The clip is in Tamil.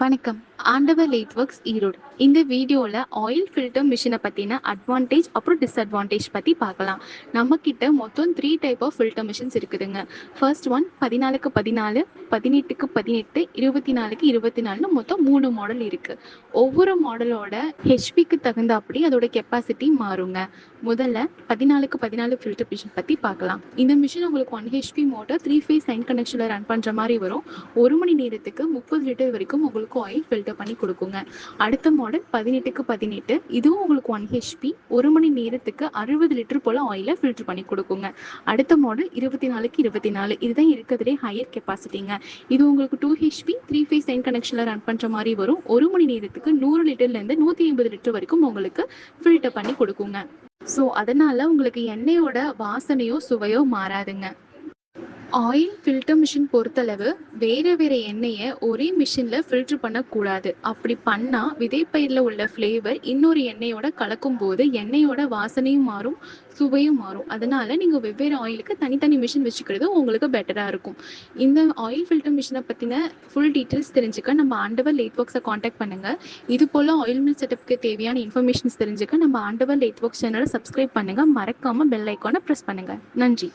வணக்கம். ஆண்டவர் லேட் ஒர்க்ஸ் ஈரோடு. இந்த வீடியோல ஆயில் ஃபில்டர் மிஷினை பத்தின அட்வான்டேஜ் அப்புறம் டிஸ்அட்வான்டேஜ் பத்தி பார்க்கலாம். நம்ம கிட்ட மொத்தம் 3 டைப் ஆஃப் ஃபில்டர் மிஷின்ஸ் இருக்குதுங்க. ஃபர்ஸ்ட் ஒன் 14க்கு 14, 18க்கு 18, 24க்கு 24ன்னு மொத்தம் 3 மாடல் இருக்கு. ஒவ்வொரு மாடலோட ஹெச்பிக்கு தகுந்தாப்படி அதோட கெப்பாசிட்டி மாறுங்க. முதல்ல 14க்கு 14 ஃபில்டர் மிஷின் பத்தி பார்க்கலாம். இந்த மிஷின் உங்களுக்கு 1 ஹெச்பி மோட்டார் 3 ஃபேஸ் லைன் கனெக்ஷன்ல ரன் பண்ற மாதிரி வரும். 1 மணி நேரத்துக்கு 30 லிட்டர் வரைக்கும் உங்களுக்கு ஆயில் ஃபில்டர் பண்ணி கொடுக்குங்க. அடுத்த மாடல் 18க்கு 18, இதுவும் உங்களுக்கு 1 ஹெச்பி 1 மணி நேரத்துக்கு 60 லிட்டர் போல ஆயில ஃபில்டர் பண்ணி கொடுக்குங்க. அடுத்த மாடல் 24க்கு 24, இதுதான் இருக்கிறதுலே ஹையர் கெப்பாசிட்டிங்க. இது உங்களுக்கு 2 ஹெச்பி 3 ஃபேஸ் லைன் கனெக்ஷன்ல ரன் பண்ற மாதிரி வரும். 1 மணி நேரத்துக்கு 100 லிட்டர்ல இருந்து 150 லிட்டர் வரைக்கும் உங்களுக்கு ஃபில்டர் பண்ணி கொடுக்குங்க. ஸோ அதனால உங்களுக்கு எண்ணெயோட வாசனையோ சுவையோ மாறாதுங்க. ஆயில் ஃபில்டர் மிஷின் பொறுத்தளவு வேற எண்ணெயை ஒரே மிஷின்ல ஃபில்டர் பண்ணக்கூடாது. அப்படி பண்ணா விதைப்பயிரில் உள்ள ஃப்ளேவர் இன்னொரு எண்ணெயோட கலக்கும் போது எண்ணெயோட வாசனையும் மாறும், சுவையும் மாறும். அதனால நீங்க வெவ்வேறு ஆயிலுக்கு தனித்தனி மிஷின் வச்சுக்கிறது உங்களுக்கு பெட்டரா இருக்கும். இந்த ஆயில் ஃபில்டர் மிஷினை பத்தின ஃபுல் டீட்டெயில்ஸ் தெரிஞ்சுக்க நம்ம ஆண்டவர் லேட் ஒர்க்ஸை காண்டாக்ட் பண்ணுங்க. இது போல ஆயில் மில் செட்டப்புக்கு தேவையான இன்ஃபர்மேஷன்ஸ் தெரிஞ்சுக்க நம்ம ஆண்டவர் லேட் ஒர்க்ஸ் சேனலை சப்ஸ்கிரைப் பண்ணுங்க. மறக்காம பெல் ஐக்கானை ப்ரெஸ் பண்ணுங்க. நன்றி.